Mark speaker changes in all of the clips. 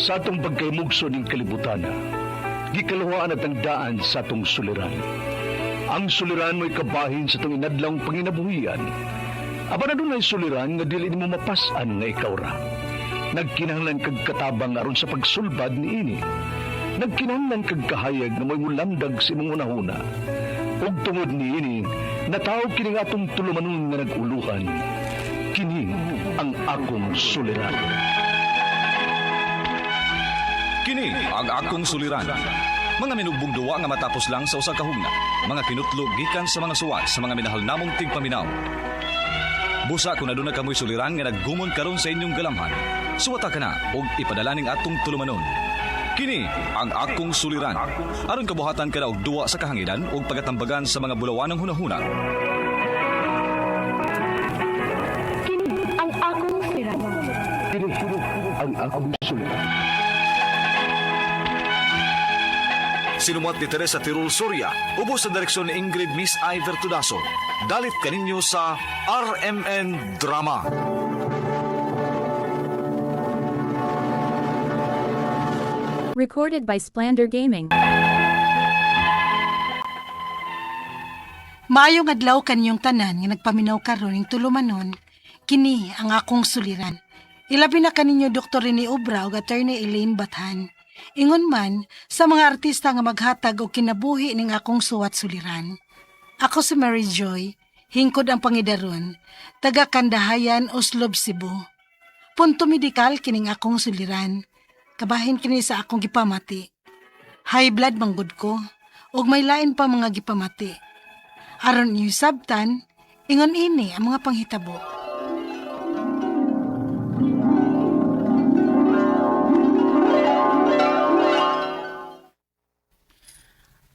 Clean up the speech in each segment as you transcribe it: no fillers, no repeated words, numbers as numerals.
Speaker 1: Sa atong pagkaymugso ning kalibutan, gikalawaan at ang daan sa atong suliran. Ang suliran mo'y kabahin sa itong inadlang panginabuhian. Aba na doon ay suliran nga dili mo mapasan nga ikaw ra. Nagkinahanglan kag katabang aron sa pagsulbad ni ini. Nagkinahanglan kag kahayag na mo'y mulamdag sa imong unahuna. Ug tungod ni ini, natawag kini nga atong tulumanon nga naguluhan. Kini ang akong suliran.
Speaker 2: Kini ang akong suliran. Mga minugbong duwa nga matapos lang sa usa ka hugna. Mga kinutlog gikan sa mga suwat sa mga minahal namong tigpaminaw. Busa kung aduna kamoy suliran nga naggumon karon sa inyong galamhan. Suwata ka na og ipadala ning atong tulumanon. Kini ang akong suliran. Aron kabuhatan ka na og duwa sa kahanginan og pagatambagan sa mga bulawanong hunahuna.
Speaker 3: Kini ang akong suliran.
Speaker 1: Kini ang akong suliran.
Speaker 2: Sinumat ni Teresa Tirul Soria, ubos sa direksyon ni Ingrid Miss Iver Tudaso. Dalit kaninyo sa RMN Drama.
Speaker 4: Recorded by Splander Gaming.
Speaker 5: Maayong adlaw kanyong tanan nga nagpaminaw karon ning tulumanon, kini ang akong suliran. Ilabi na kaninyo Dr. Rene Obra ug Attorney Elaine Bathan. Ingon man sa mga artista nga maghatag og kinabuhi ning akong suwat suliran. Ako si Mary Joy, hingkod ang pangidaron, taga Kandahayan, Oslob, Cebu. Punto medikal kining akong suliran. Kabahin kini sa akong gipamati. High blood manggod ko, ug may lain pa mga gipamati. Aron niyo sabtan, ingon ini ang mga panghitabo.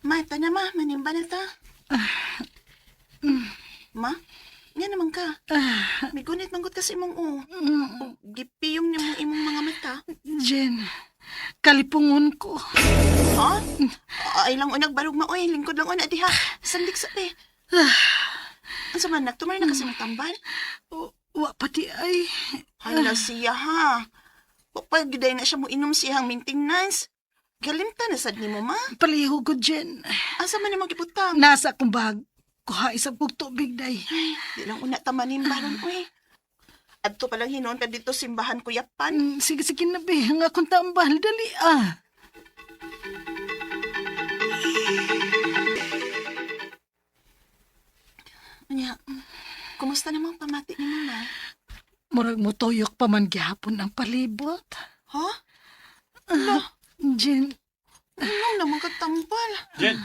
Speaker 6: Ma, ito na ma, manimba na ta. Ma, yan naman ka. May gunit manggot ka sa imong gipiyong niya mong imong mga mata.
Speaker 5: Jen, kalipungon ko.
Speaker 6: Ha? Ay lang unag barog maoy, lingkod lang una diha. Sandik sa te. Ang sama nagtumay na kasi ng tambal.
Speaker 5: Wa pati ay.
Speaker 6: Hala siya ha. Papagiday na siya mo inom siyang maintenance. Galimta na sad ni mo ma.
Speaker 5: Paliho ko, Jen.
Speaker 6: Asa man ni magibutang?
Speaker 5: Nasa akong bag. Kuha isang kong tubig, day.
Speaker 6: Di lang una tamanimba ron uy. Adto palang hinon ka dito simbahan ko yapan.
Speaker 5: Sige, na, be. Ang akong tambal. Dali, ah.
Speaker 6: Anya, kumusta namang pamati ni mama?
Speaker 5: Murag mo tuyok pa man gihapon ang palibot.
Speaker 6: Ha? Ala,
Speaker 5: Jen,
Speaker 6: ano naman katambal?
Speaker 7: Jen!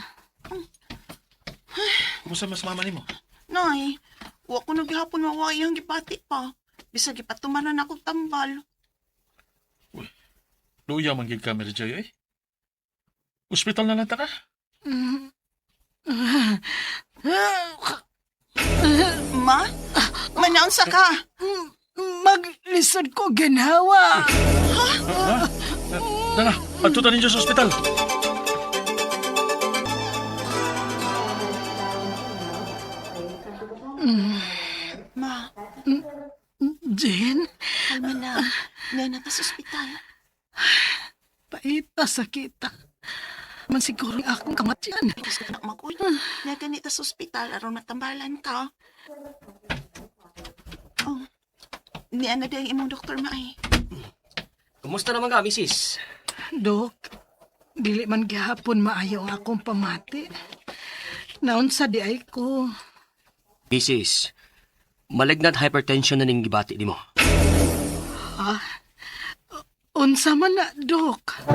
Speaker 7: Kumusta mas mama ni mo?
Speaker 6: Nay, wa ko naghapon mawayang gipati pa. Bisag ipatumanan ako tambal.
Speaker 7: Luya man gid ka, Mary Joy, eh. Ospital na lang ta ka.
Speaker 6: Ma? Manaunsa ka?
Speaker 5: maglisod ko ginhawa.
Speaker 7: Dala, pagtutan ninyo sa ospital.
Speaker 6: Ma,
Speaker 5: Jen,
Speaker 6: kalma na. Ngayon na ta sa ospital.
Speaker 5: paita sa kita. Man siguro akong kamatyan.
Speaker 6: Gusto na mag-uy. Nga ganita sa ospital aron matambalan ka. Oh, ni ana day imong doktor maay.
Speaker 8: Kumusta naman ka, misis?
Speaker 5: Dok, dili man gihapon maayo ang akong pamati. Naunsa di ay ko.
Speaker 8: Misis, malignant hypertension na ning gibati nimo.
Speaker 5: Unsa man na, Dok?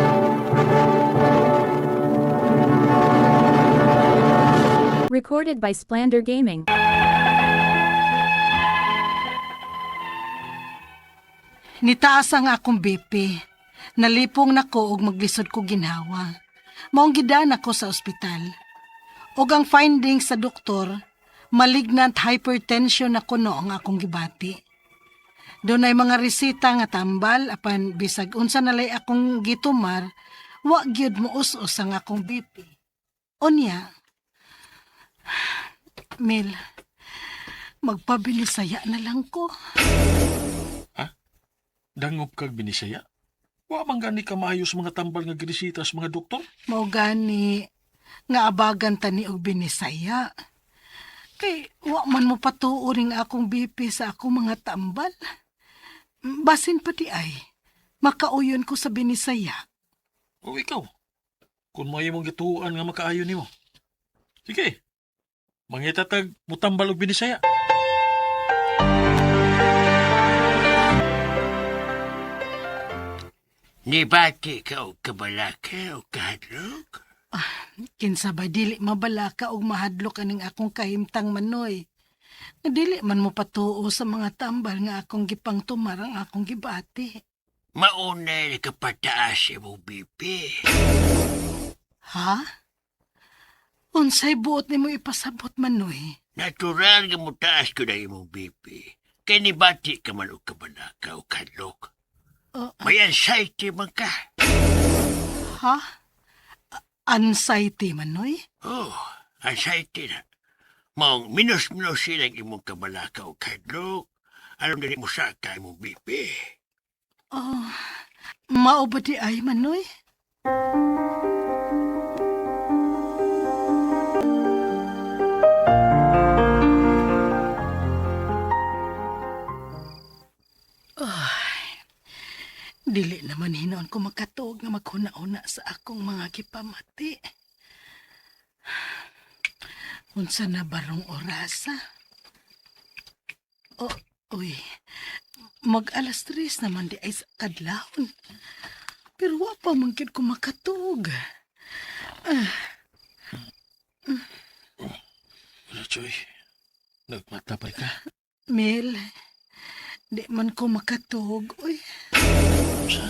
Speaker 4: Recorded by Splander Gaming.
Speaker 5: Nitaas ang akong BP. Nalipong nako og maglisod ko ginhawa. Maong gidan ako sa ospital. Og ang findings sa doktor, malignant hypertension na kuno ang akong gibati. Doon ay mga resita nga tambal apan bisag unsa nalay akong gitumar, wa gyud mo us-us ang akong BP. Unya, Mil, magpabilisaya na lang ko.
Speaker 7: Dangop kag binisaya? Wa man gani ka maayo sa mga tambal nga ginisita sa mga doktor.
Speaker 5: Mao gani nga abagan tani og binisaya. Kay wa man mo patuoring akong BP sa akong mga tambal. Basin pati ay makauyon ko sa binisaya.
Speaker 7: O ikaw, kung may mong gituan nga makaayo nimo. Sige, mangitatag mutambal og binisaya.
Speaker 9: Nibati ka o kabalaka o kahadlok?
Speaker 5: Kinsa ba dili mabalaka og mahadlok aning akong kahimtang manoy. Nga dili man mo patuo sa mga tambal nga akong gipangtumar ang akong gibati.
Speaker 9: Mauna na kapataas mo, BP.
Speaker 5: Ha? Unsay buot nimo ipasabot manoy?
Speaker 9: Natural nga mo taas ko na imong BP. Kaya nibati ka man o kabalaka o kahadlok. May anxiety man ka.
Speaker 5: Ha? Anxiety manoy?
Speaker 9: Oh, anxiety na. Maong minus-minus silang imong kabalaka o kahadlok. Alam na mo sa ka imong BP.
Speaker 5: Oh, mao ba di ay manoy? Dili naman hinon ko makatuog nga maghuna-una sa akong mga gipamati. Unsa na barong orasa? Oh, uy. Mag-alas 3 naman di ay sa kadlawon. Pero wa pa man gid ko makatuog.
Speaker 7: Wala, Choy. Nagmatapay ka.
Speaker 5: Mel, di man ko makatuog, uy.
Speaker 7: Sa?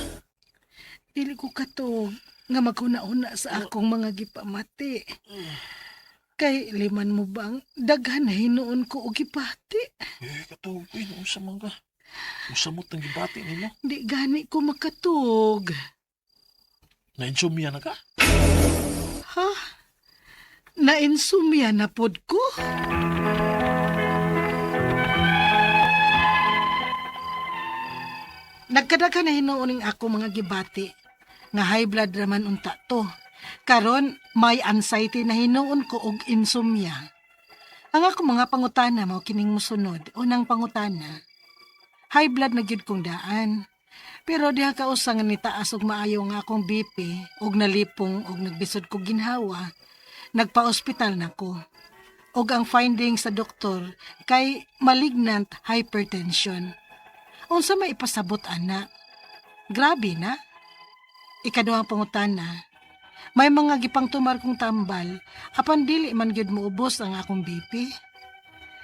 Speaker 5: Dili ko katuog nga maghuna-una sa akong mga gipamati. Kay liman mo bang daghan na hinuon ko og gipati.
Speaker 7: Katawag ko yun. Usa man ka. Usamot ng gibati nila.
Speaker 5: Di gani ko makatuog.
Speaker 7: Na-insomnia na ka?
Speaker 5: Ha? Nainsumya na pod ko? Nagkadaghan na hinuuning ako mga gibati. Nga high blood raman unta to. Karon may anxiety na hinuon ko og insomnia. Ang ako mga pangutana mao kining mosunod. Unang pangutana. High blood na gyud kong daan. Pero diha ka usa nga nitaas og maayo nga akong BP og nalipong og nagbisod ko ginhawa. Nagpa-ospital nako. Og ang findings sa doktor kay malignant hypertension. Unsa may ipasabot ana? Grabe na. Ikaduhang pangutana. May mga gipangtumar kong tambal apan dili man gyud moubos ang akong BP.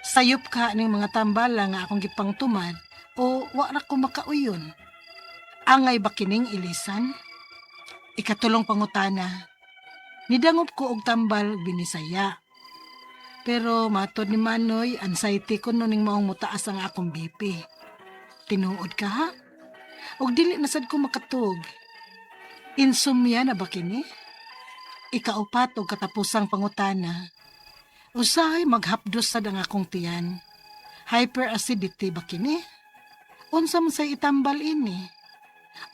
Speaker 5: Sayop ka ning mga tambal nga akong gipangtumar o wa ra ko makauyon. Angay ba kining ilisan? Ikatulong pangutana. Nidangop ko og tambal binisaya. Pero matod ni Manoy, anxiety ko nuning maong mutaas ang akong BP. Tinuod ka ha? Og dili na sad ko makatug. Insomnia na ba kini? Ikaupat og katapusang pangutana. Usahay maghapdos sad ang akong tiyan. Hyperacidity ba kini? Unsa man say itambal ini?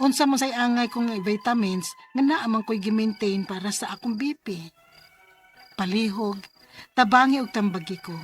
Speaker 5: Unsa man say angay kong vitamins nga naa man ko'y gi-maintain para sa akong BP? Palihog, tabangi og tambagi ko.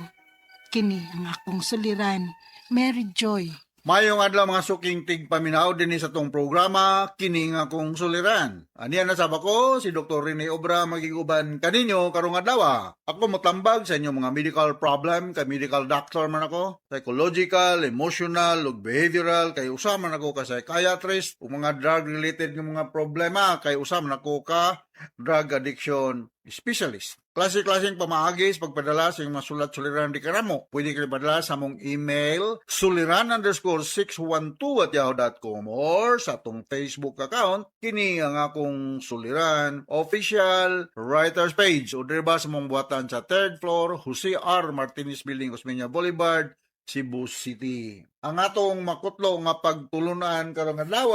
Speaker 5: Kini ang akong suliran, Mary Joy.
Speaker 10: Mayong adlaw mga suking tigpaminaw din sa tong programa, kini nga akong suliran. Aniya na saba ko, si Dr. Rene Obra magiguban kaninyo karong adlaw. Ako motambag sa inyong mga medical problem, kay medical doctor man ako, psychological, emotional, ug behavioral, kay usa man ako ka psychiatrist, ug mga drug related nga mga problema, kay usa man ako ka drug addiction specialist. Klase-klaseng pamaagis pagpadala sa mga sulat-suliran di karamo. Pwede kayo padala sa mong email suliran_612@yahoo.com or sa atong Facebook account kini ang akong suliran official writers page o diba sa mong buhatan sa 3rd floor Jose R. Martinez Building, Osmeña Boulevard, Cebu City. Ang atong makutlo nga pagtulunan karong adlaw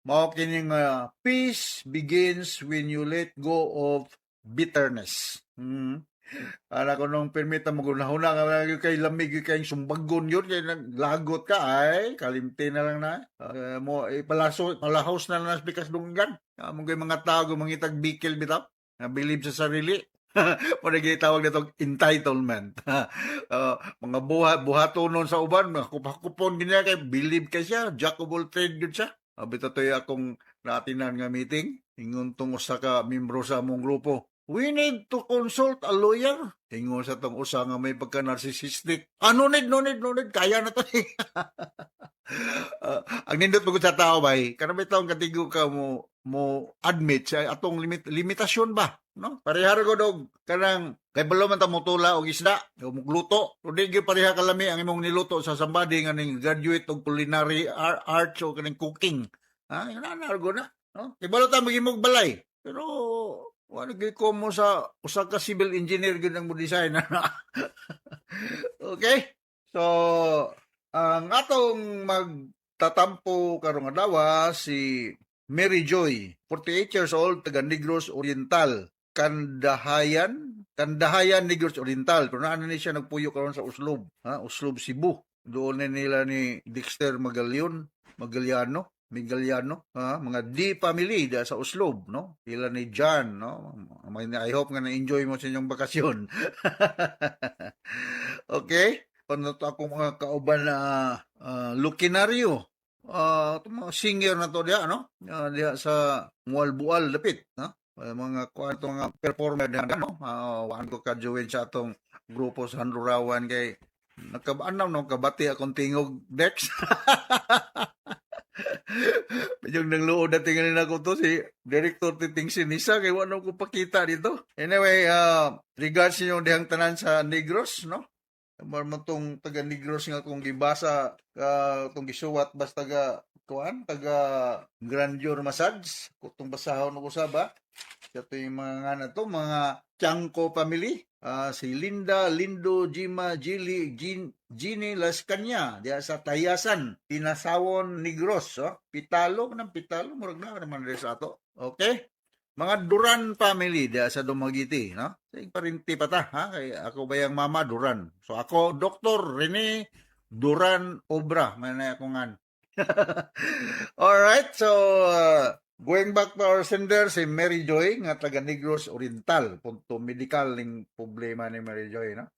Speaker 10: mao kining peace begins when you let go of bitterness. Ana ko nung permita mo gunahuna nga kay lamig kay sumbagon yun kay naglagot ka ay kalimti na lang na. Mo palahos na lang nas bikas dunggan. Among kay mga tao mangitag bikil bitaw. Na believe sa sarili. Muna gitawag na itong entitlement. Mga buhatonon sa uban, mga kupon ganyan kay believe ka siya, jack of all trade yun siya. Bito to'y akong natinan nga meeting, ingon tong usa ka membro sa among grupo. We need to consult a lawyer. Ingon sa tong usa nga may pagka-narcissistic. No need, kaya na to. Ang nindot mo sa tao ba, kanang may taong katigo ka mo admit sa atong limitasyon ba? No? Parehar ko dog kanang kay balo man ta mo tula og isda o mugluto. Kundi gyud pareha kalami ang imong niluto sa somebody nga ning graduate og culinary arts o kaning cooking. Inanargo na, no? Kay balo ta magimog balay. Pero wala gyud ko mo sa usa ka civil engineer gyud ang mo design. Okay? So, ang atong magtatampo karong adlaw si Mary Joy, 48 years old, taga Negros Oriental, Kandahayan Negros Oriental. Pero naan na siya nagpuyo karon sa Uslob, Uslob Cebu. Doon na nila ni Dexter Magaliano, mga D family da sa Uslob, no? Sila ni John, no? I hope nga na-enjoy mo sa inyong bakasyon. Okay? Kung ako mga kauban na Lukinaryo, mga singer na to diya, no? Diya sa Mualbual dapit, no? Mga kwanto nga performer diyan, no? Waan ko ka-join sa atong grupo sa Handurawan kay nagkabaanaw no kabati akong tingog Dex. Yung nangluod na tingnan ako to si Director Titing Sinisa kay wala ko pakita dito. Anyway, regards niyo dihang tanan sa Negros, no? Marmatong taga Negros nga kung gibasa kung gisuwat basta taga Grandeur Massage kung basahon ko sa ba. Ito yung mga na to, mga Tiangco family. Si Linda, Lindo, Jima, Jili, Gini, Las Caña, diya sa Tayasan, Tinasawon, Negros, Pitalo, murag na naman rin sa ato. Okay? Mga Duran family, diya sa Dumaguete, no? Sa parinti pa ta, ha? Kay ako ba yung mama Duran? So ako, Dr. Rene Duran Obra, manay ako ngan. Alright, so going back to our sender, si Mary Joy, nga taga Negros Oriental. Punto medical ning problema ni Mary Joy, no?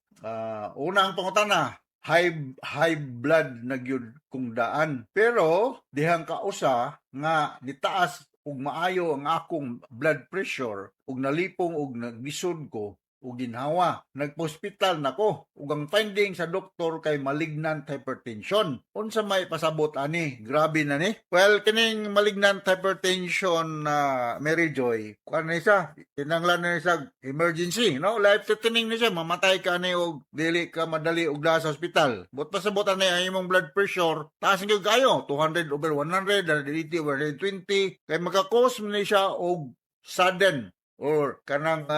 Speaker 10: Unang pangutana, high blood na gyud kung daan. Pero, dihang kausa nga nitaas ug maayo ang akong blood pressure ug nalipong ug naglisod ko ug ginhawa. Nagpa-hospital nako ug ang finding sa doktor kay malignant hypertension. Unsa may pasabot ani? Grabe na ni. Well, kining malignant hypertension na Mary Joy, kuan na siya, kinanglan na siya emergency, no? Life threatening ni siya, mamatay ka ni og dili ka madali og sa hospital. But pasabot ani ang imong blood pressure, taas gyud kayo, 200 over 100, 180 over 120, kay maka-cause ni siya og sudden or kanang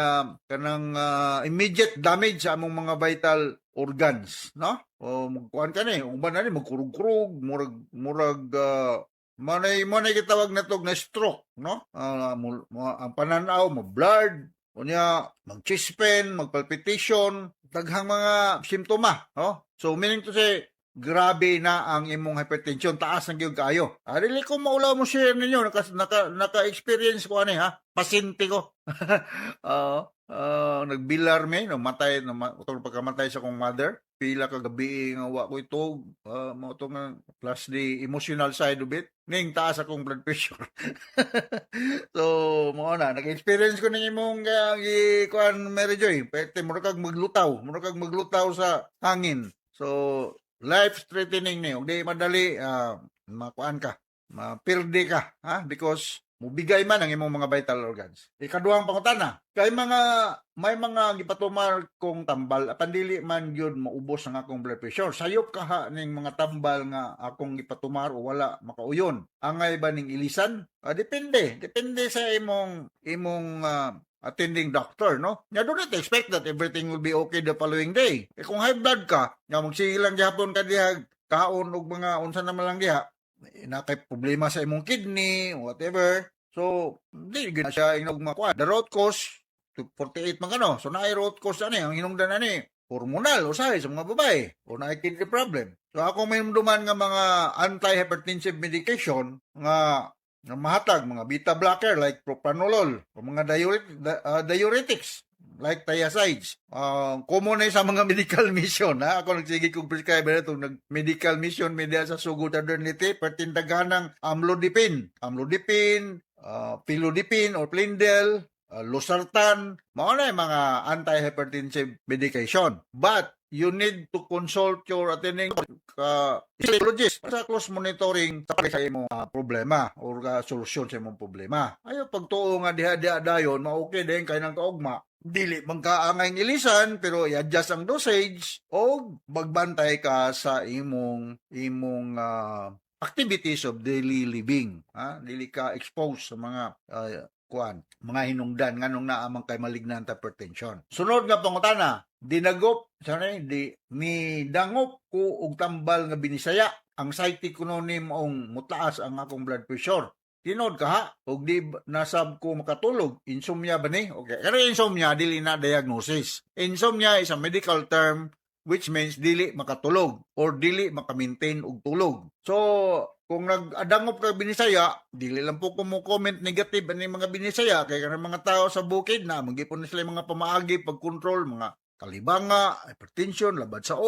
Speaker 10: immediate damage sa among mga vital organs, no? O magkuan ka ni, uban na ni magkurug-kurug, murag manay gitawag na tog na stroke, no? Ang pananaw mo blurred, unya mag-chest pain, mag-palpitation, daghang mga simptoma, no? So meaning to say, grabe na ang imong hypertension, taas ang gyud kaayo. Dili ko maulaw mo share ninyo, naka-experience ko ani ha, pasyente ko. Nagbilar me, namatay, utong pagkamatay sa kong mother. Pila ka gabi nga wa ko ito, mo nga plus the emotional side of it. Ning taas akong blood pressure. So, mo na, nag-experience ko ning imong kuan Mary Joy. Pwede mo kag maglutaw sa hangin. So, life-threatening ni. Di madali, makuan ka, mapirdi ka, ha? Because, mubigay man ang imong mga vital organs. Ikaduhang pangutana, kay may mga gipatumar kong tambal, pandili man yun maubos ang akong blood pressure. Sayop ka ha ning mga tambal nga akong gipatumar o wala makauyon. Angay ba ning ilisan? Depende sa imong attending doctor, no? You do not expect that everything will be okay the following day. Kung high blood ka, nga magsilang gihapon ka diha, kaon og mga unsa naman lang diha, nakay problema sa imong kidney, whatever. So, di gina siya inog makuha. The root cause, 48 man kano. So naay root cause ani ang hinungdan ani hormonal usahay sa mga babae o naay kidney problem. So ako may duman nga mga anti-hypertensive medication nga mahatag mga beta blocker like propranolol o mga diuretics like thiazides. Common na sa mga medical mission. Ha? Ako nagsige kong prescriber na itong medical mission media sa sugod modernity pertindagan ng amlodipine, pilodipine or Plendil, losartan, mga yung mga anti-hypertensive medication. But you need to consult your attending psychologist sa close monitoring sa imong problema or solusyon sa imong problema. Ayo pagtuo nga diha dayon, ma-okay din kay nang kaugma. Dili man ka angay ilisan pero i-adjust ang dosage o magbantay ka sa imong activities of daily living. Ha? Dili ka exposed sa mga mga hinungdan nganong naamang kay malignant hypertension. Sunod nga pangutana, midangop ko og tambal nga binisaya ang anxiety ko nonim ong mutaas ang akong blood pressure. Tinod ka ha, og di nasab ko makatulog. Insomnia ba ni? Okay. Pero insomnia, dili na diagnosis. Insomnia is a medical term which means dili makatulog or dili makamintain og tulog. So, kung nag-adangop ka binisaya, dili lang po ko mo comment negative ani mga binisaya kay kanang mga tao sa bukid na magipon sila mga pamaagi pag-control mga kalibanga, hypertension, labad sa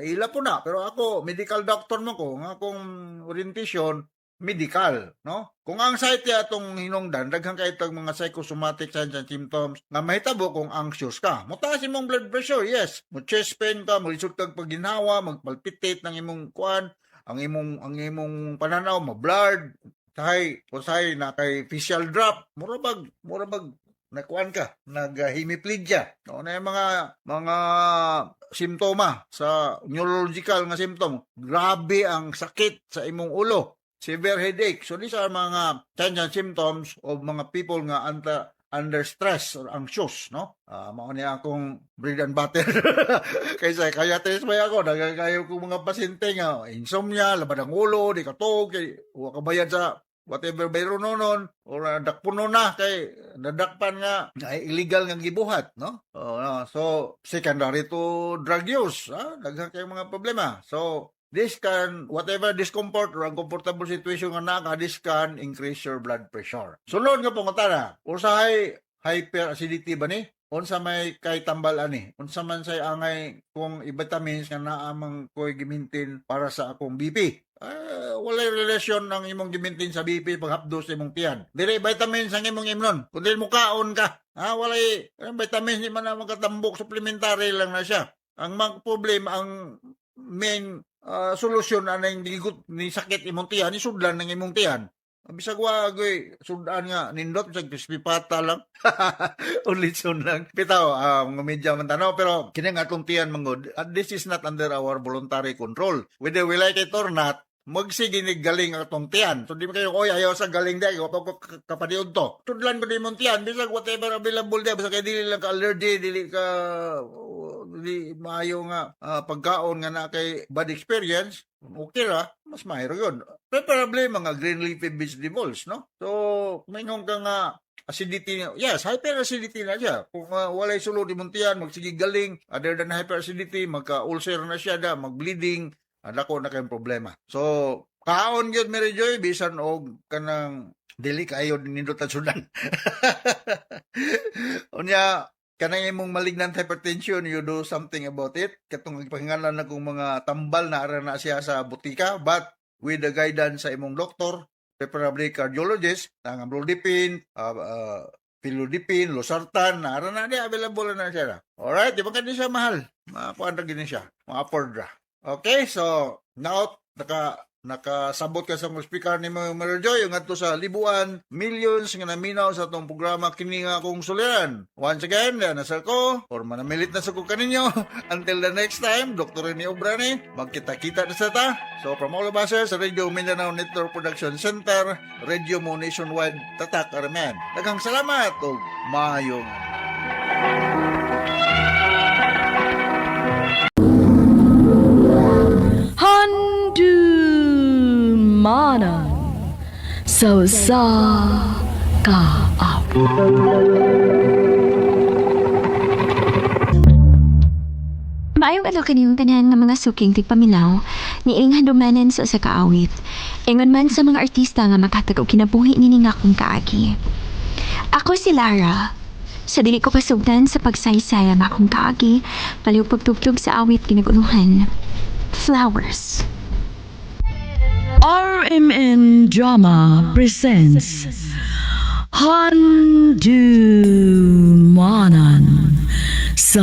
Speaker 10: ila po na. Pero ako, medical doctor mo ko, nga akong orientation, medical, no? Kung ang anxiety atong hinungdan, daghang kay itong mga psychosomatic signs and symptoms nga mahitabo kung anxious ka. Mutaas imong blood pressure, yes. Mo chest pain ka, mo lisod kag pagginhawa, magpalpitate ng imong kuan, ang imong pananaw ma-blurred, usahay na kay facial drop, murabag nakuan ka, naghemiplegia. No, na yung mga simptoma sa neurological nga symptom. Grabe ang sakit sa imong ulo. Severe headache. So these are mga signs and symptoms of mga people nga under stress or anxious, no? Mao niya akong bread and butter. Kaya test may ako, nagkakayo kong mga pasyente nga insomnia, labad ang ulo, di katog, huwag kabayad sa whatever bayro nonon or dakpuno na kay nadakpan nga illegal nga gibuhat, no? So secondary to drug use, daghang kay mga problema. So this can, whatever discomfort or uncomfortable situation nga naka, this can increase your blood pressure. Sunod nga pangutana, usahay hyperacidity ba ni? Unsa may kay tambal ani? Unsa man say angay kung vitamins nga naamang ko'y gimintin para sa akong BP? Walay relasyon ng imong gimintin sa BP paghapdos sa imong tiyan. Dili vitamins ang imong imnon. Kundi mo kaon ka. Walay vitamins ni man na magkatambok, supplementary lang na siya. Ang problema, ang main solusyon anay ni sakit imong tiyan, ni sudlan ng imong tiyan. Bisag wagoy sudan nga nindot bisag pipata lang. Ulitson lang. Bitaw mga medya man tanaw pero kini nga atong tiyan mangod, this is not under our voluntary control. Whether we like it or not, magsige ni galing ang atong tiyan. So di ba kayo ayaw sa galing dai ko kapadiod to. Sudlan ko di imong tiyan bisag whatever available di bisag kay dili lang ka allergy, dili maayo nga pagkaon nga na kay bad experience, okay ra, mas mahiro yun. Preferably mga green leafy vegetables, no? So, mayroon ka nga acidity, yes, hyperacidity na siya. Kung walay sulod imong tiyan, magsige galing, other than hyperacidity, magka-ulcer na siya mag-bleeding, ko na kayong problema. So, kaon yun, Mary Joy, bisan og kanang dili kayo nindot at sudan. Unya, kanang imong malignant hypertension, you do something about it. Katong ipahingalan na kong mga tambal na ara na siya sa butika, but with the guidance sa imong doktor, preferably cardiologist, ang amlodipine, pilodipine, losartan, na ara na di, available na siya. Alright, di ba ka siya mahal? Makuan ra gini siya, ma-afford ra. Okay, so now, nakasabot ka sa mga speaker ni Mary Joy, yung ato sa libuan, millions nga naminaw sa itong programa kini nga akong suliran. Once again, nasa ko, or manamilit na sa ko kaninyo. Until the next time, Dr. Rene Obrani, magkita-kita na sa ta. So, from all of us sa Radio Mindanao Network Production Center, Radio Mo Nationwide, Tatak Araman. Daghang salamat o mayong.
Speaker 3: Mana so sa ka
Speaker 11: Maayong adlaw kaniyong tanan nga mga suking tigpaminaw ni ining handumanan sa usa ka awit. Ingon man sa mga artista nga makatag og kinabuhi nini nga akong kaagi. Ako si Lara. Sa dili ko kasugdan sa pagsaysay ang akong kaagi, paliw pagtugtog sa awit kinaguluhan. Flowers.
Speaker 3: RMN Drama presents Handumanan sa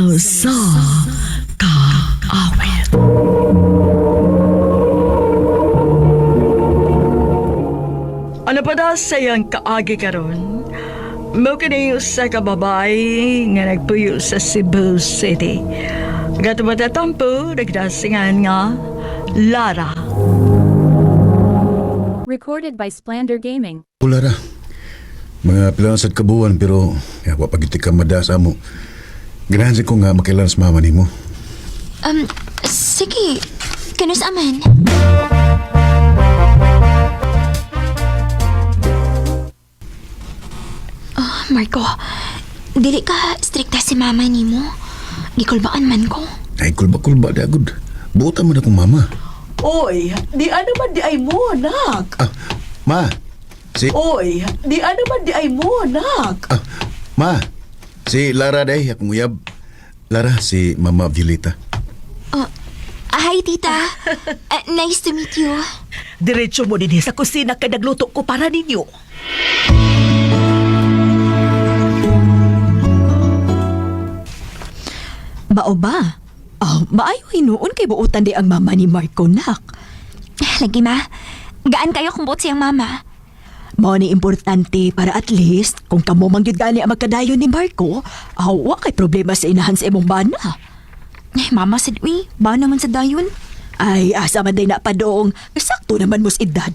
Speaker 3: Kaawit. Ano pa daw sayang kaagi karon? Mo kini sa kababay nga nagpuyo sa Cebu City. Gato matatampo, nagdasingan nga Lara.
Speaker 4: Recorded by Splander Gaming.
Speaker 12: Lara, mga pilang sad kabuan pero wa pagiti ka madasa mo. Ganahan ko nga makailan sa mama nimo.
Speaker 11: Sige. Kano sa aman? Oh, Marco. Dili ka strikta si mama nimo. Gikulbaan man ko.
Speaker 12: Ay, kulba da good. Buta man akong mama.
Speaker 3: Oy, di ano man di ay mo, nak?
Speaker 12: Ma,
Speaker 3: Oy, di ano man di ay mo, nak?
Speaker 12: Ma, si Lara day, akong uyab. Lara, si Mama Violeta.
Speaker 11: Hi, tita. Nice to meet you.
Speaker 3: Diretso mo din sa kusina kay nagluto ko para ninyo. Mao ba? Maayo hinuon kay buutan di ang mama ni Marco, nak.
Speaker 11: Lagi ma, gaan kayo kung buot siyang mama.
Speaker 3: Mao ni importante para at least kung kamo mangyud gani ang magkadayon ni Marco, wa kay problema sa inahan sa imong bana.
Speaker 11: Mama said, uy, ba naman sa dayon?
Speaker 3: Ay, asa man day na pa doong, sakto naman mos edad.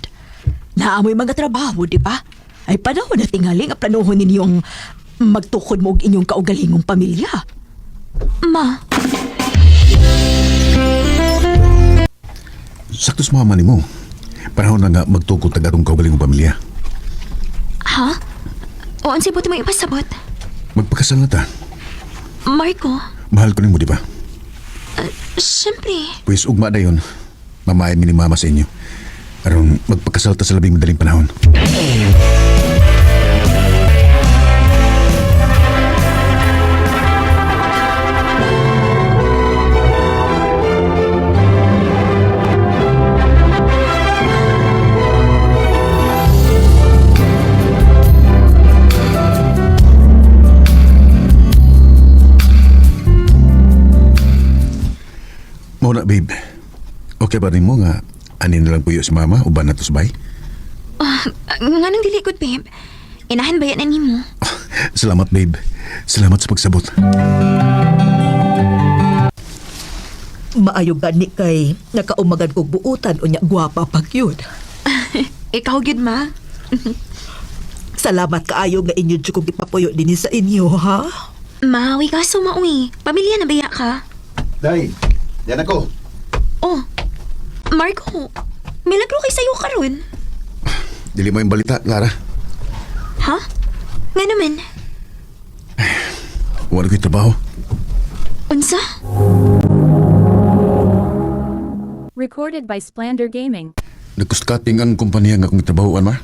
Speaker 3: Naamoy mga trabaho, di ba? Ay, panahon na tingali nga planuhon ninyong magtukod mo og inyong kaugalingong pamilya.
Speaker 11: Ma.
Speaker 12: Sakto sa mama nimo. Panahon na nga magtukod tagarong kaugalingong pamilya.
Speaker 11: Ha? O, ang sibot mo ipasabot?
Speaker 12: Magpakasal na ta.
Speaker 11: Marco?
Speaker 12: Mahal ko nimo, di ba?
Speaker 11: Siyempre.
Speaker 12: Pues ugma na yun. Mamay mi ni mama sa inyo. Aron magpakasal ta sa labing madaling panahon. Muna, babe. Okay ba rin mo nga anin na lang puyo si mama o ba na to sabay?
Speaker 11: Nga nang dilikod, babe. Inahan ba yan ani mo?
Speaker 12: Salamat, babe. Salamat sa pagsabot.
Speaker 3: Maayo gani kay nakaumagan kog buutan o nya gwapa pag yun.
Speaker 11: Ikaw, gid ma.
Speaker 3: Salamat kaayo nga inyo dyan kong ipapuyo din sa inyo, ha?
Speaker 11: Mawi ka sumauwi. Pamilya na baya ka?
Speaker 12: Day, yan ako.
Speaker 11: Oh, Marco. Milagro kay sayo karon.
Speaker 12: Dili mo yung balita, Lara.
Speaker 11: Ha? Nga naman.
Speaker 12: Wala ko'y trabaho.
Speaker 11: Unsa?
Speaker 4: Recorded by Splander Gaming.
Speaker 12: Nagkuskating ang kumpanya nga kong trabahoan, ma.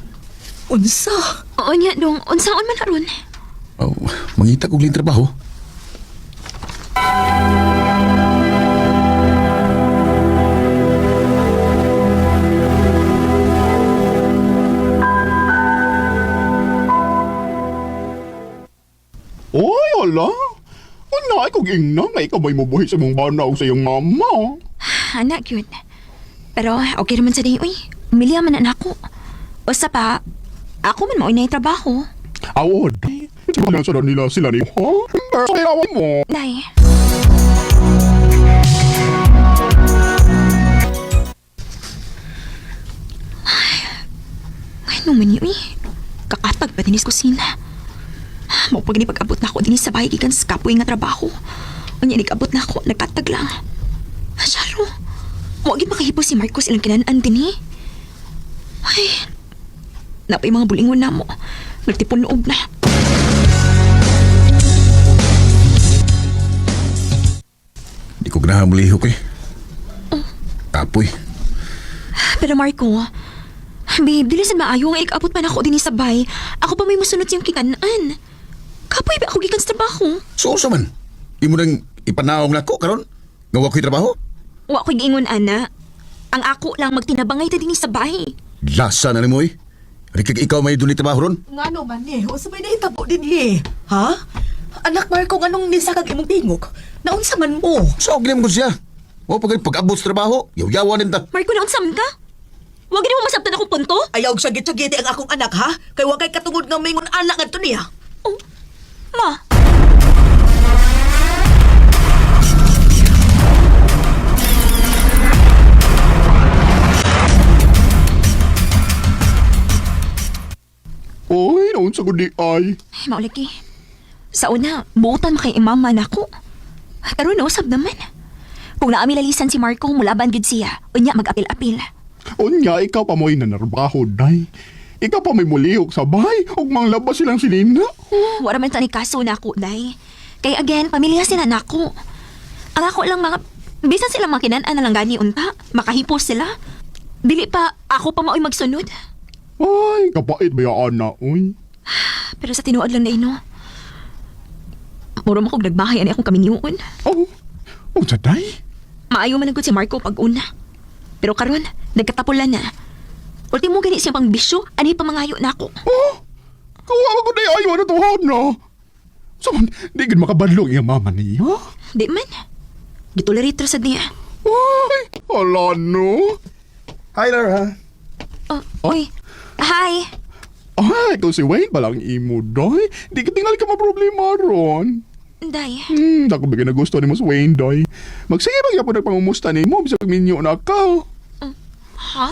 Speaker 3: Unsa?
Speaker 11: Oo niya dong. Unsaon man aron?
Speaker 12: Oh, mangita kong ling trabaho.
Speaker 13: Oy, hala. Una, ikaw gingna nga ikaw ba'y mabuhi sa mong banaw sa iyong mama.
Speaker 11: Anak, yun. Pero okay naman sa day, uy. Umili man na ako. Basta pa, ako man maunay trabaho.
Speaker 13: Awod. Sige lang sa nila sila ni ha? Pero sa ilawan mo.
Speaker 11: Day. Ay, naman yun, uy. Kakatag pa dinis kusina. Mau pag pag-abot na ako din sa bahay gikan sa kapoy nga trabaho. Unya nag-abot na ako, nagkatag lang. Masyaro, huwag yun makahipo si Marcos ilang kinanaan din eh. Ay, napay mga bulingon na mo. Nagtipon loob na.
Speaker 12: Di ko ganahan malihok eh. Kapoy.
Speaker 11: Pero Marco, babe, dili sa maayo nga ikabot man ako din sa bay. Ako pa may musunod siyang kikanaan. Kapoy ba ako gikan sa trabaho?
Speaker 12: So sa man? Imo nang ipanaong nako karon? Nga ko'y trabaho?
Speaker 11: Wa ko'y giingon, ana. Ang ako lang magtinabangay ta din sa bay.
Speaker 12: Lasa na ni mo eh. Rikig ikaw may duli trabaho ron?
Speaker 14: Nga naman eh, o sabay na itabo din eh. Ha? Anak Marco, anong nisakag imong tingog? Naunsa man mo?
Speaker 12: So, gilim ko siya. O pag-abot sa trabaho, yaw-yawan din ta.
Speaker 11: Marco, naunsa man ka? Huwag din mo masabtan akong punto?
Speaker 14: Ayaw sagit-sagiti ang akong anak, ha? Kay wakay katungod nga mingon anak nga niya.
Speaker 11: Oh, ma.
Speaker 13: Oy, naunsa ko di ay.
Speaker 11: Mauliki. Sa una, buutan kay imama na ako. Pero nausap naman. Kung naamilalisan si Marco, mulaban gud siya. Unya mag-apil-apil.
Speaker 13: Unya, ikaw pa mo'y nanarbaho, day. Ikaw pa may mulihok sa bahay, ug manglabas silang sinina.
Speaker 11: Wala man tani kaso na ako, day. Kaya again, pamilya sila na ako. Ang ako lang mga... Bisan sila makinaan na lang gani unta, makahipos sila. Dili pa, ako pa mao'y magsunod.
Speaker 13: Ay, kapait ba yung ana, uy?
Speaker 11: Pero sa tinuod lang na ino, muro mo kong nagbahay ani akong kaminyuon.
Speaker 13: Oh, sa day?
Speaker 11: Maayo man nagod si Marco pag una. Pero karon nagkatapulan na. Ultimo gani siya pang bisyo, ani pa mangayo na ako.
Speaker 13: Oh, kawawa ko na ayaw na tuhod na. Saman, di gid makabadlong iyang mama niya.
Speaker 11: Di man. Gitolerate ra sad niya.
Speaker 13: Ay, ala no.
Speaker 10: Hi, Laura.
Speaker 11: Oy, hi.
Speaker 13: Ay, ito si Wayne palang imo, doy. Di ka tingali ka maproblema ron.
Speaker 11: Day.
Speaker 13: Dako bigyan na gusto ni mo si Wayne, doy. Magsige ba po nagpangumusta ni mo, bisa minyo na ka.
Speaker 11: Ha?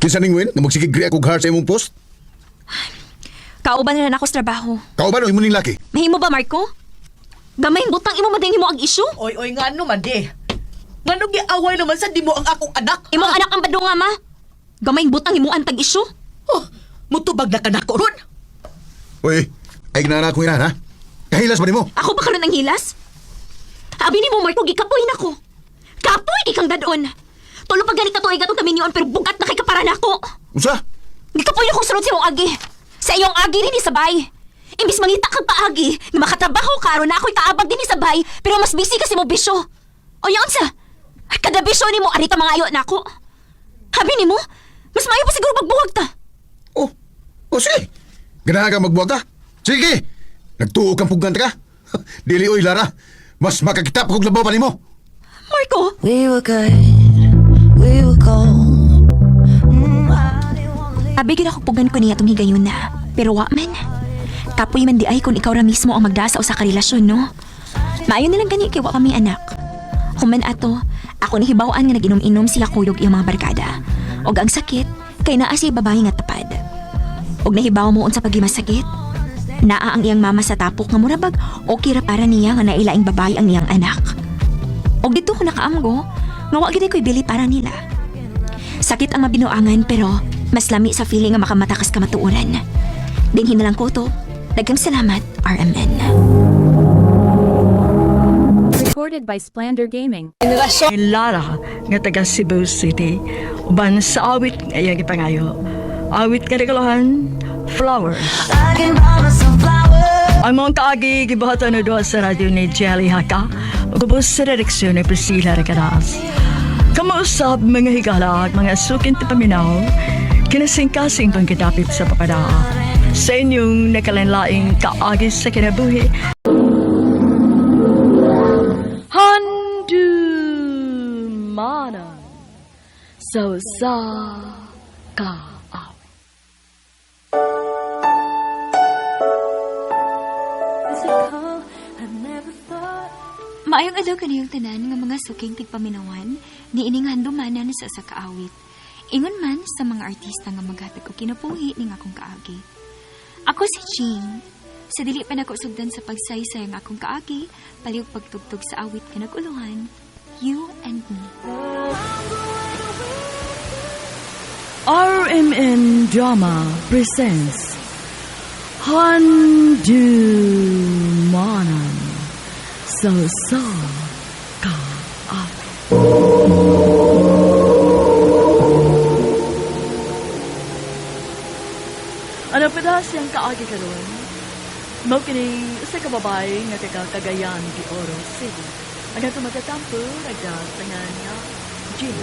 Speaker 12: Kinsa ning Win, nga magsigigri ako heart sa imong post?
Speaker 11: Kauban na ako sa trabaho.
Speaker 12: Kauban o imo ning laki?
Speaker 11: Mahimo ba, Marco? Gamay butang imo mading mo ang issue?
Speaker 14: Oy, nga naman di. Nga nung giaway naman sa di mo ang akong anak.
Speaker 11: Imong anak ang bado nga, ma. Gamay butang imo antag issue?
Speaker 14: Oh, mutubag na ka na ko ron.
Speaker 12: Uy, ay ginana ko ina, ha? Kahilas ba ni mo?
Speaker 11: Ako pa karon ang hilas? Abi ni mo, Marco, gikapoy na ko. Kapoy, ikang dadon. Tulo pag ganit ka tuig atong kaminyoon pero bugat na kay kaparan ako.
Speaker 12: Usa?
Speaker 11: Gikapoy na kong sunod sa iyong agi. Sa iyong agi rin isabay. Imbis mangita kag paagi, na makatrabaho ka aron na ako'y kaabag din isabay, pero mas busy kasi mo bisyo. O yun sa, kada bisyo ni mo, arita mangayo na ako. Habi ni mo, mas mayo pa siguro magbuwag ta.
Speaker 12: O sige. Ganahan ka magbuwag ka? Sige. Nagtuo kang pugan ka. Dili oy, Lara. Mas makakita pa kong labaw pa ni mo.
Speaker 11: Marco!
Speaker 15: We were good, we were gold.
Speaker 11: Abigin ako pugan ko niya itong higayon na. Pero wa man. Kapoy man di ay kung ikaw ra mismo ang magdasa o sa karelasyon, no? Maayon nilang gani kay wa kami anak. Human ato, ako nahibawaan nga naginom-inom siya kuyog iyang mga barkada. Og ang sakit, kay naa siya babae nga tapad. Og nahibaw mo unsa pagimasakit. Naa ang iyang mama sa tapok nga murabag okay ra para niya nga nailaing babae ang iyang anak. Og dito ko nakaamgo, nga wa gid ko'y bili para nila. Sakit ang mabinuangan pero mas lami sa feeling nga makamatakas ka matuuran. Dinhin na lang ko to. Daghang salamat, RMN.
Speaker 4: Recorded by Splander Gaming.
Speaker 3: Lara nga taga Cebu City. Uban sa awit nga ipangayo. Awit nga regalohan, flowers. Ang mga kaagi gibahatan na doon sa radyo ni Jelly Haka. Ugubos sa redaksyon ni Priscilla Regadas. Kamausap mga higala at mga sukin paminaw. Kinasing-kasing pang kitapit sa papadaa. Sa inyong nakalanlaing kaagi sa kinabuhi. Handumana so sa ka.
Speaker 11: Maayong adlaw kaniyong tanan nga mga suking tigpaminawan ni ining handumanan sa kaawit. Ingon man sa mga artista nga maghatag og kinabuhi ning akong kaagi. Ako si Ching, Sa dili pa nako sugdan sa pagsaysay ang akong kaagi, palihog pagtugtog sa awit nga naguluhan, You and Me.
Speaker 3: RMN Drama presents Handumanan So Ka Ano pedas yang kaagi karon? Mao kini usa ka babae nga taga Cagayan de Oro City. Ang ato matatampo nagdatangan niya Jean.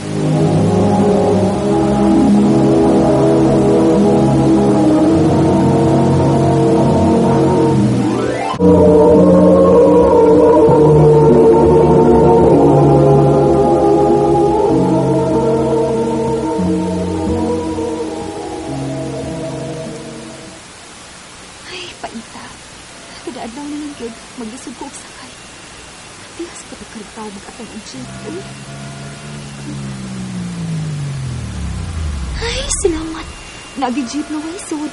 Speaker 11: Ay, paita. Kadaadlaw na lang yun. Maglisod ko og sakay. Tiyas pa tao mag-atang ang jeep. Ay, salamat. Nagi-jeep na waisod.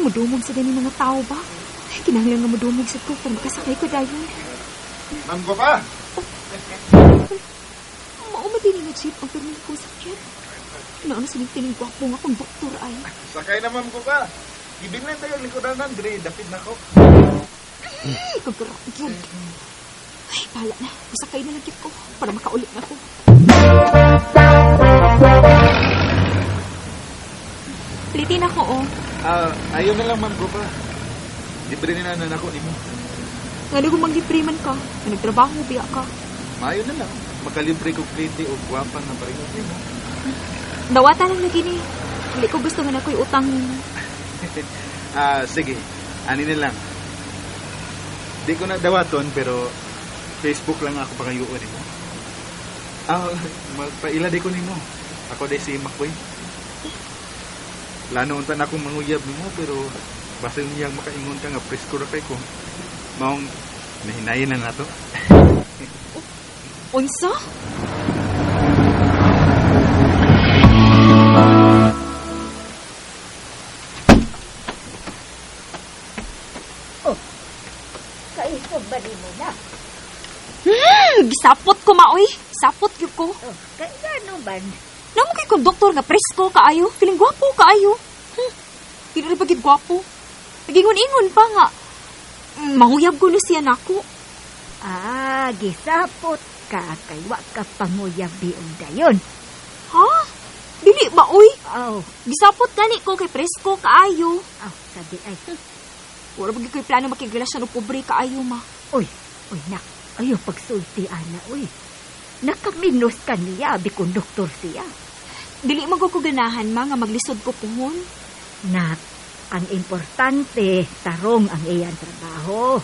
Speaker 11: Madumog sa ganyan mga tao ba? Ay, kinahanglan nga madumog sa ko para makasakay ko dayon.
Speaker 12: Ma'am ko pa?
Speaker 11: Maumadili nga jeep ang permit ko sa kyan. Naano siling tinigwapo nga akong doktor ay.
Speaker 12: Sakay na ma'am ko pa. Ibignan tayo likodan ng Dre, dapit na ko.
Speaker 11: Kagarak yun. Ay, bahala na. Masakay na lang ko para makaulit na ako. Pilitin ako, oh.
Speaker 12: Ayaw na lang ma'am ko pa. Libre na ako ni mo.
Speaker 11: Nga kung maglibriman ka, na nagtrabaho, biya ka.
Speaker 12: Maayo na lang. Makalibre ko pliti o guwapa na paringot ni mo.
Speaker 11: Dawata lang lagi ni. Hindi ko gusto nga na ko'y utang mo.
Speaker 12: Sige. Ani na lang. Di ko na dawaton pero Facebook lang ako pangayuon ni mo. Magpaila di ko ni mo. Ako di si Makoy. Lano untan akong manguyab ni mo pero basta niyang makaingon ka nga presko ra kay ko. Maong nahinayin na nato.
Speaker 11: Unsa?
Speaker 16: Kaisog ba di mo na?
Speaker 11: Gisapot ko, maoy. Sapot yun ko.
Speaker 16: Kaya ano ba?
Speaker 11: Naman kay kong doktor nga presko kaayo. Feeling gwapo kaayo. Hindi rin bagid gwapo. Nagingon-ingon pa nga. Manguyab ko na siya nako.
Speaker 16: Gisapot ka. Kay wa ka panguyab biong dayon.
Speaker 11: Ha? Dili ba, uy?
Speaker 16: Oh.
Speaker 11: Gisapot gani ko kay presko kaayo.
Speaker 16: Sabi ay.
Speaker 11: Wala bagay ko'y plano makigilasyon o pobre kaayo, ma.
Speaker 16: Uy, nak. Ayaw pagsulti, ana, uy. Nakaminos ka niya, bikong doktor siya.
Speaker 11: Dili magkukuganahan, ma, nga maglisod ko puhon.
Speaker 16: Nak, ang importante, tarong ang iyang trabaho.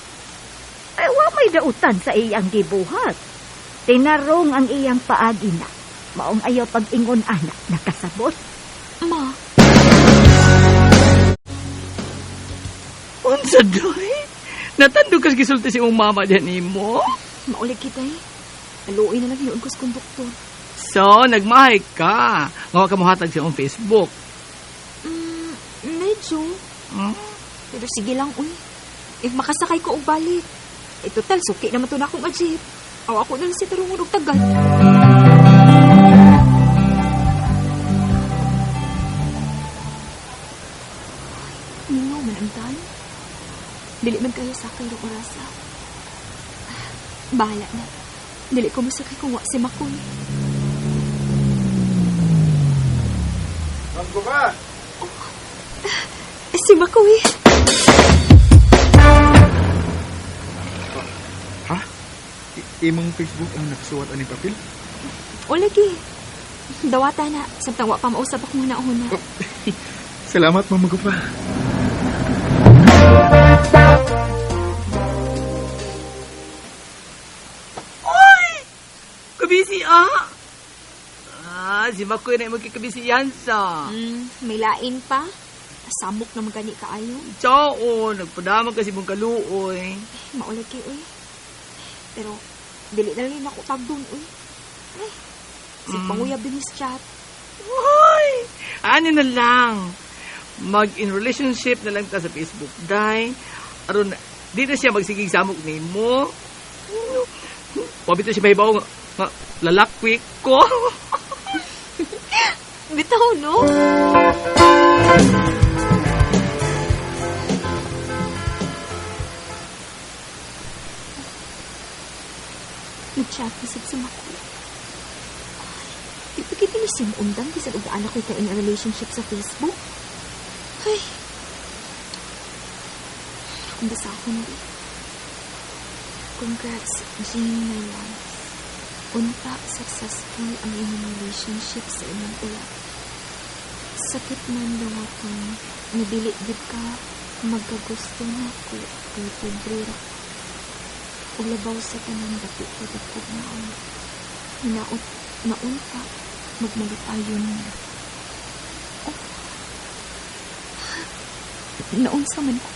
Speaker 16: Ay, wa may dautan sa iyang gibuhat. Tinarong ang iyang paagi na. Maong ayaw pag-ingon anak, nakasabot.
Speaker 11: Ma.
Speaker 3: Unsa doy? Natandog kas gisulti si mong mama dyan ni mo?
Speaker 11: Maulig kita eh. Aluoy na lang yun ko sa konduktor.
Speaker 3: So, nagmahay ka. Ngawa ka mohatag siya ang Facebook.
Speaker 11: Medyo. Pero sige lang, uy. If makasakay ko og balik. Total, suki naman to na akong ajip. Aw ako na lang si tarungon og tagal. Ningaw man ang tan. Dili man kayo sakay ng orasa. Bahala na. Dili ko masakay kung wa si Makoy.
Speaker 12: Ma'am ko ba?
Speaker 11: Si Makoy.
Speaker 12: Ha? Imong Facebook ang nakasuwat ani papel?
Speaker 11: O lagi. Dawata na. Samtang wa pa mausap ako muna una.
Speaker 12: Salamat, ma'am ko pa.
Speaker 3: Kabisi, si Makoy na magkikabisiyan sa.
Speaker 11: May lain pa. Samok na magani kaayo.
Speaker 3: Tao, nagpadamag kasi mong kaluoy.
Speaker 11: Maulag kayo, uy. Pero, dili na rin ako tagdun, uy. Ay, panguyab din sa chat.
Speaker 3: Uy! Ano na lang. Mag-in relationship na lang ta sa Facebook. Dahil, aron
Speaker 17: Di na siya magsigig samok ni mo. Wabito siya mahibaw nga lalakwik ko.
Speaker 11: Bitaw, no? Nag-chat isip sa mako. Di pa kita ni Sim undang bisan og anak ko in a relationship sa Facebook. Ay. Kung basa ako na Congrats, Jean, my love. Unta, successful ang inyong relationship sa inyong ulat. Sakit man daw akong nabili gid ka, magkagusto na ko kay Pedrera. Ulabaw sa tanang dapit ko dapog na ang hinaot na unta, magmalitayon na. Oh. Naunsa man ko.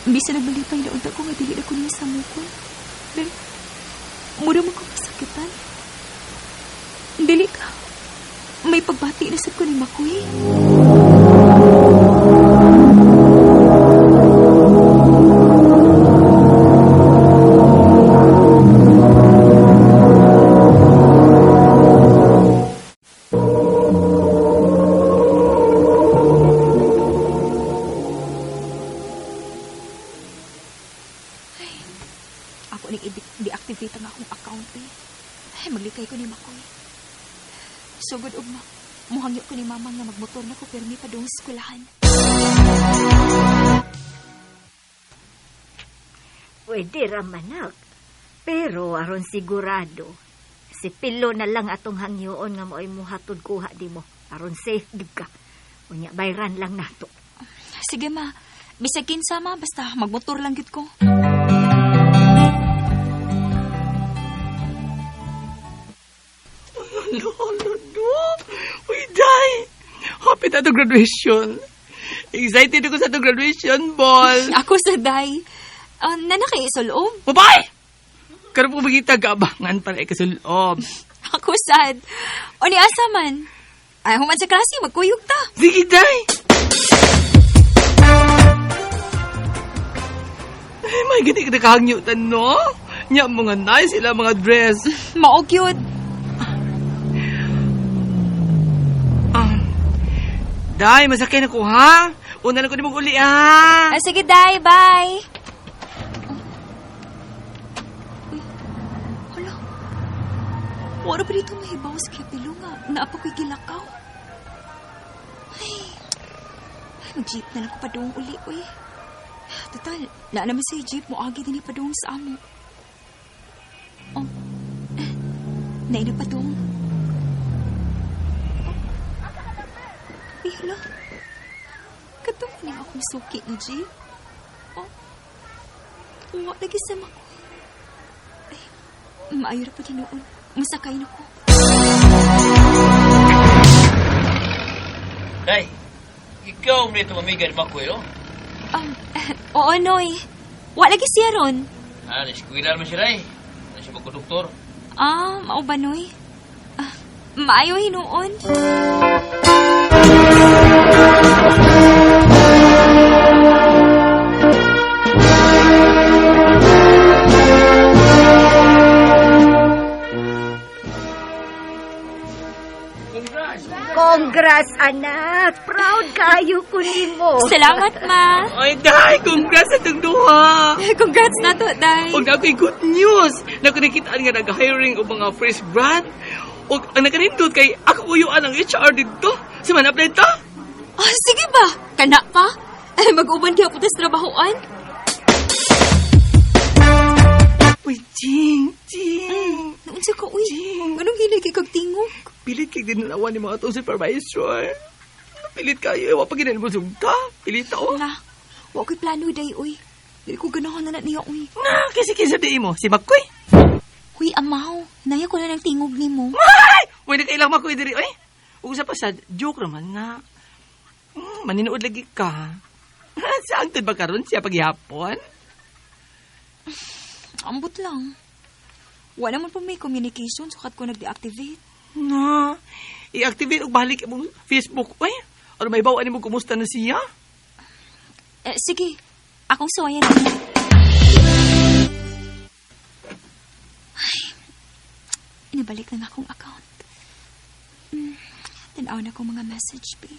Speaker 11: Bisa nagbalipay na unta ko nga dili na ko niya sa mukon. Pero, mura mo ko masakitan. Dili ka. May pagbati na sad ko ni Makoy. Ako di-activate ang akong account eh. Ay, maglikay ko ni Makoy. Sugod og muhangyo ko ni mama nga magmotor na ko permi pa doon sa eskwelahan.
Speaker 16: Pwede ramanak. Pero aron sigurado, si Pilo na lang atong hangyoon nga mo'y muhatod kuha di mo. Aron safe gid ka. Unya bayran lang nato.
Speaker 11: Sige ma, bisag kinsa ma, basta magmotor lang gid ko.
Speaker 17: Uy, Day! Happy na itong graduation. Excited ako sa itong graduation ball.
Speaker 11: Ako sa day. Nana kay isulom.
Speaker 17: Babae! Karoon po magiging tagabangan para ikasulom.
Speaker 11: Ako sad. O ni asa man. Ay, human sa klase, magkuyog ta.
Speaker 17: Sige, Day! Ay, may gani ka nakahangyutan, no? Nya mga nice sila mga dress.
Speaker 11: Mao cute.
Speaker 17: Day, masakay na ko, ha? Una na ko di mag-uli, ha?
Speaker 11: Sige, day, bye. Hala. Wala pa dito mahibaw sa Pilo nga. Naapa ko'y gilakaw. Ay, mag-jeep na lang ko pa doon uli, uy. Total, na naman sa jeep mo, agi din pa doon sa amo. Oh, naina pa doon. Ay, hala. Katong niya akong suki na jeep. Oh, uwa lagi sa mako. Ay, maayra pa din noon. Masakay na ko.
Speaker 9: Day, ikaw mo nito mamiga ni Makoy, no?
Speaker 11: Oo, Noy. Wa lagi siya ron.
Speaker 9: Eskwela naman siya, Day. Ano siya magkudoktor?
Speaker 11: Mao ba, Noy? Maayo hinuon.
Speaker 16: Congrats, anak! Proud kayo ko nimo.
Speaker 11: Salamat, ma.
Speaker 17: Ay, Day! Congrats sa itong duha!
Speaker 11: Congrats na to, Day.
Speaker 17: Huwag na ako'y good news! Nakunikitaan nga nag-hiring o mga fresh grad. O ang nakarindot kay ako uyuan ang HR dito. Si man apply ta?
Speaker 11: Sige ba? Kana pa? Mag-uban kaya putas trabahoan?
Speaker 17: Uy, Jing!
Speaker 11: Naunsa ka, uy? Anong hilig kay kagtingog?
Speaker 17: Pilit kay dinalawan ni mga itong supervisor. Pilit kayo. Ewa pa ginan mo sugta. Pilit ako.
Speaker 11: Na, wa ko'y plano, Day, uy. Dili ko ganahan na niya, uy.
Speaker 17: Na, kisi-kisa di mo. Si Makoy.
Speaker 11: Uy, amaw. Naya ko na ng tingog ni mo.
Speaker 17: Ay! Uy, nagkailang Makoy diri. Uy, usa pa sa joke naman na. Maninood lagi ka. Saan tun ba karon siya paghihapon?
Speaker 11: Ambot lang. Wa naman pa may communication sukat ko nag-deactivate.
Speaker 17: Na, i-activate og balik imong Facebook. Uy, ano may bawaan mo kumusta na siya?
Speaker 11: Sige, akong sawayan na. nabalik lang akong account. Tanaw na akong mga message, be.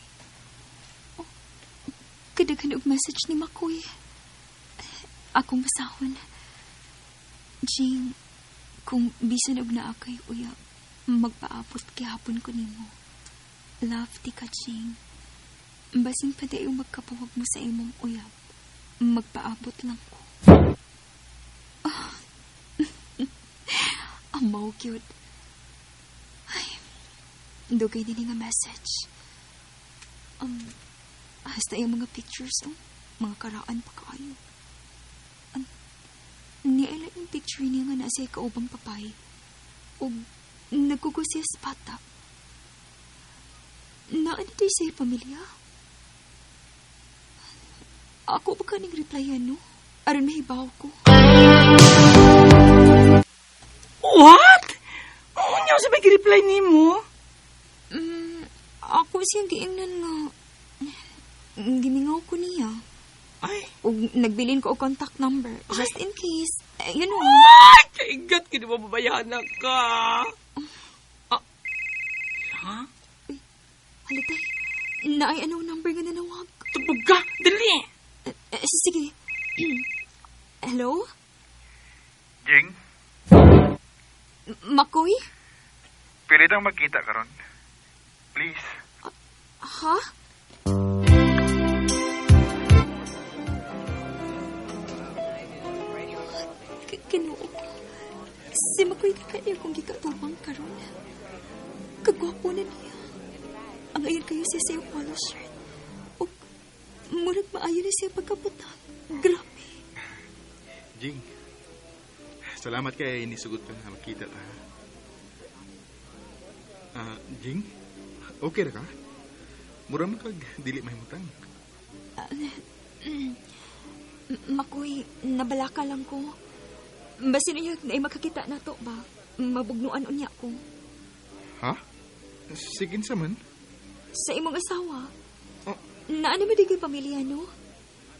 Speaker 11: Oh, kadaghan og message ni Makoy. Akong basahon. Jing, kung bisan og naa kay uyab, magpaabot kihapon ko nimo. Love ti ka, Jing. Basin pa dayo magkapuwag mo sa imong uyab, magpaabot lang ko. Amaw cute. Ay, dugay din nga message. Hasta yung mga pictures, mga karaan pa kayo. Niala yung picture niya nga nasa kaubang papay. O nagkugusya sa bata. Naan ito sa pamilya? Ako ba ka nag-replyan, no? Aron mahibaw ko.
Speaker 17: What? Oo niya sa mag-reply ni mo?
Speaker 11: Ako siyang giingnan nga. Gimingaw ko niya.
Speaker 17: Ay.
Speaker 11: O nagbilin ko og contact number. Just in case. You know.
Speaker 17: Ay! Kaigat, kini mo babayana ka. Ha?
Speaker 11: Halitay. Naay anong number nga nanawag?
Speaker 17: Tubog ka! Dali!
Speaker 11: Sige. Hello?
Speaker 18: Jing,
Speaker 11: Makoy?
Speaker 18: pwede daw magkita karon. Please.
Speaker 11: Ha? Kinuo ko. Si Makoy na kanya kung gikatubang karon. Kagwapo na niya. Ang ayan kayo siya sa iyong polo shirt. O, murag maayo na siya pagkabutang. Grabe.
Speaker 18: Jing, salamat kay inisugot ka na makita ta. Jing, okay ra ka? Mura man kag dili mahimutang.
Speaker 11: Makoy, nabalaka lang ko. Basta niya na makakita na to ba? Mabugnuan unya ko.
Speaker 18: Ha? Sige sa man.
Speaker 11: Sa imong asawa? Naano mo digay pamilya, no?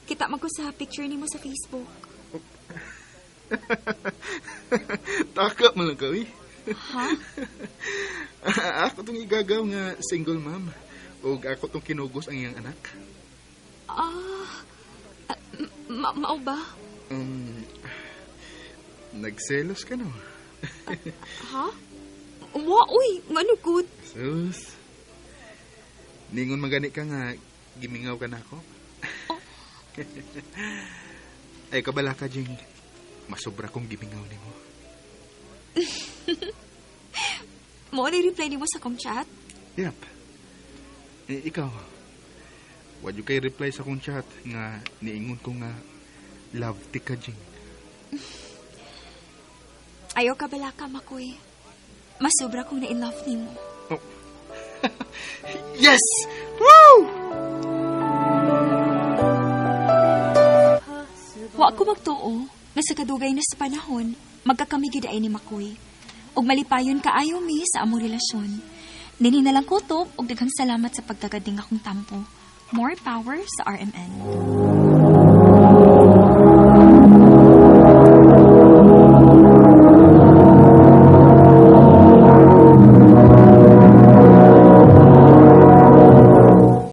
Speaker 11: Kita man ko sa picture ni mo sa Facebook.
Speaker 18: Taka man lang ka, uy.
Speaker 11: Ha?
Speaker 18: Ako tong igagaw nga single mom. O ako tong kinugos ang iyang anak.
Speaker 11: Mao ba?
Speaker 18: Nagselos ka no?
Speaker 11: Ha? Uy, ngano good?
Speaker 18: Sus. Ningon magani ka nga, gimingaw ka na ako. Ay, kabala ka, Jing. Masobra kong gimingaw ni mo.
Speaker 11: Mo ni-reply ni mo sa kong chat?
Speaker 18: Yep. Ikaw, wad yung kay reply sa kong chat nga niingon ko nga love ti ka, Jing.
Speaker 11: Ayaw ka bala ka, Makoy. Masobra kong na-in-love ni mo.
Speaker 18: Oh. Yes! Woo!
Speaker 11: Wa ko magtuo nga sa kadugay na sa panahon, magkakamigiday ni Makoy. Ug malipayon kaayo mi sa among relasyon. Dini na lang kutob ug daghang salamat sa pagkagading akong tampo. More power sa RMN.